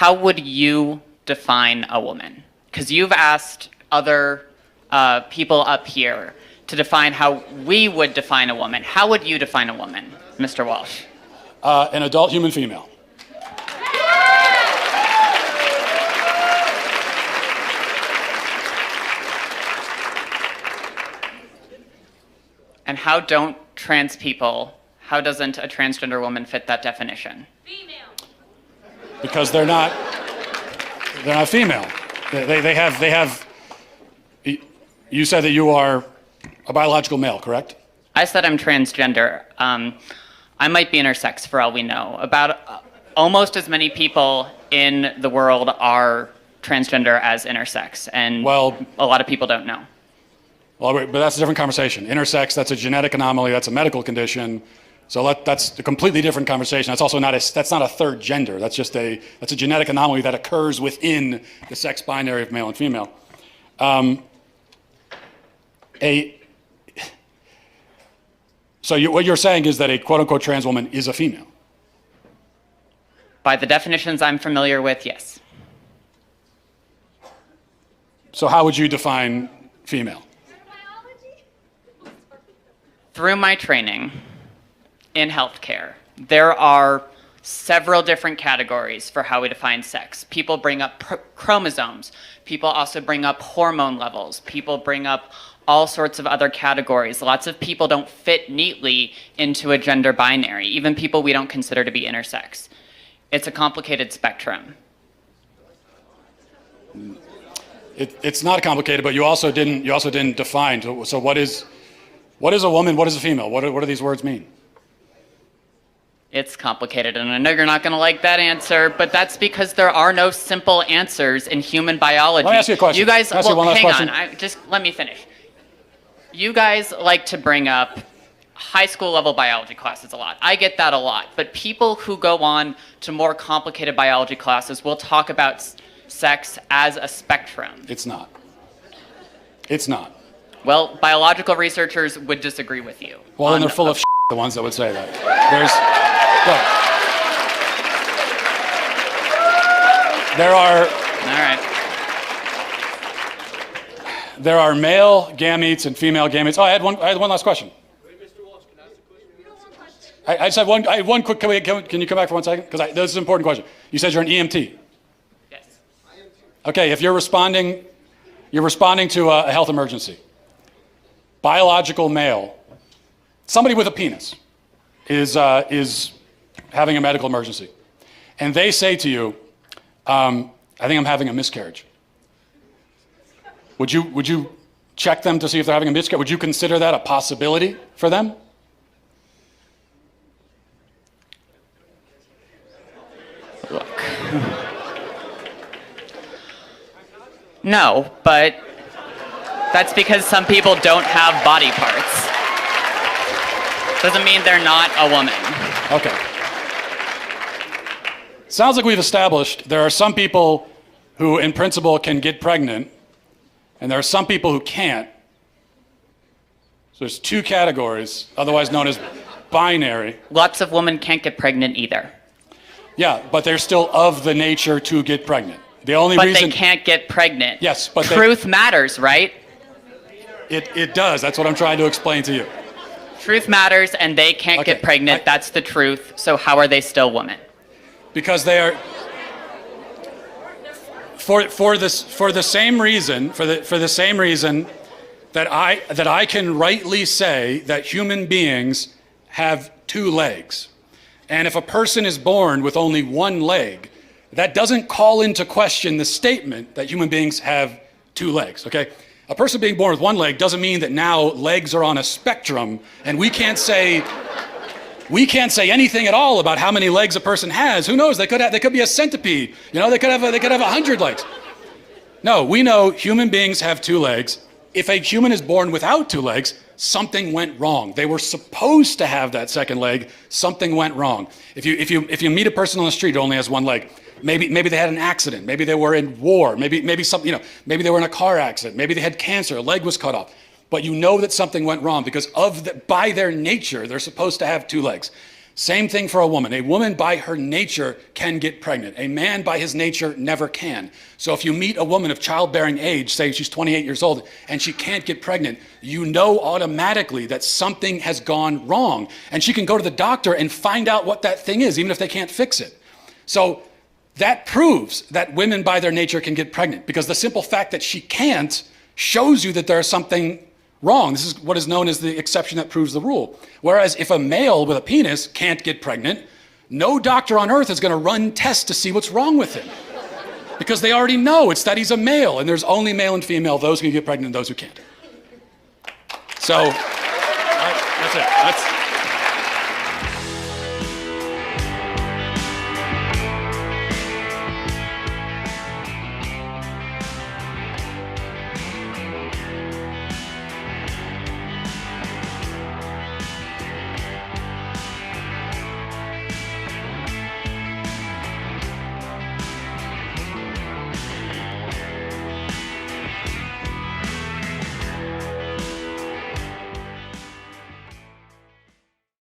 how would you define a woman? Because you've asked other people up here to define how we would define a woman. How would you define a woman, Mr. Walsh? An adult human female. And how doesn't a transgender woman fit that definition? Female. Because they're not female. They have, you said that you are a biological male, correct? I said I'm transgender. I might be intersex for all we know. About almost as many people in the world are transgender as intersex, and a lot of people don't know. Well, but that's a different conversation. Intersex, that's a genetic anomaly, that's a medical condition. So that's a completely different conversation. That's also not a third gender. That's a genetic anomaly that occurs within the sex binary of male and female. What you're saying is that a quote-unquote trans woman is a female? By the definitions I'm familiar with, yes. So how would you define female? Through my training in healthcare, there are several different categories for how we define sex. People bring up chromosomes. People also bring up hormone levels. People bring up all sorts of other categories. Lots of people don't fit neatly into a gender binary, even people we don't consider to be intersex. It's a complicated spectrum. It's not complicated, but you also didn't define. So what is a woman? What is a female? What do these words mean? It's complicated, and I know you're not going to like that answer, but that's because there are no simple answers in human biology. Let me ask you a question. You guys, Can I ask you one last question? just let me finish. You guys like to bring up high school level biology classes a lot. I get that a lot, but people who go on to more complicated biology classes will talk about sex as a spectrum. It's not. It's not. Well, biological researchers would disagree with you. Well, then they're full of shit, the ones that would say that. There are male gametes and female gametes. Oh, I had one last question. Mr. Walsh, can I ask a question? You don't want questions. I just had one quick. Can you come back for 1 second? Because this is an important question. You said you're an EMT. Yes. Okay, if you're responding to a health emergency. Biological male, somebody with a penis, is having a medical emergency, and they say to you, "I think I'm having a miscarriage." Would you check them to see if they're having a miscarriage? Would you consider that a possibility for them? Look. No, but that's because some people don't have body parts. Doesn't mean they're not a woman. Okay. Sounds like we've established there are some people who, in principle, can get pregnant, and there are some people who can't. So there's two categories, otherwise known as binary. Lots of women can't get pregnant either. Yeah, but they're still of the nature to get pregnant. The only but reason they can't get pregnant. Yes, but truth matters, right? It does. That's what I'm trying to explain to you. Truth matters, and they can't get pregnant. That's the truth. So how are they still women? Because they are for the same reason that I can rightly say that human beings have two legs. And if a person is born with only one leg, that doesn't call into question the statement that human beings have two legs, okay? A person being born with one leg doesn't mean that now legs are on a spectrum and we can't say anything at all about how many legs a person has. Who knows? They could be a centipede. You know, they could have 100 legs. No, we know human beings have two legs. If a human is born without two legs, something went wrong. They were supposed to have that second leg. Something went wrong. If you meet a person on the street who only has one leg, maybe they had an accident. Maybe they were in war. Maybe they were in a car accident. Maybe they had cancer. A leg was cut off. But you know that something went wrong because by their nature, they're supposed to have two legs. Same thing for a woman. A woman by her nature can get pregnant. A man by his nature never can. So if you meet a woman of childbearing age, say she's 28 years old, and she can't get pregnant, you know automatically that something has gone wrong. And she can go to the doctor and find out what that thing is, even if they can't fix it. So that proves that women by their nature can get pregnant, because the simple fact that she can't shows you that there's something wrong. This is what is known as the exception that proves the rule. Whereas if a male with a penis can't get pregnant, no doctor on earth is going to run tests to see what's wrong with him. Because they already know it's that he's a male, and there's only male and female, those who can get pregnant and those who can't. So, that's it.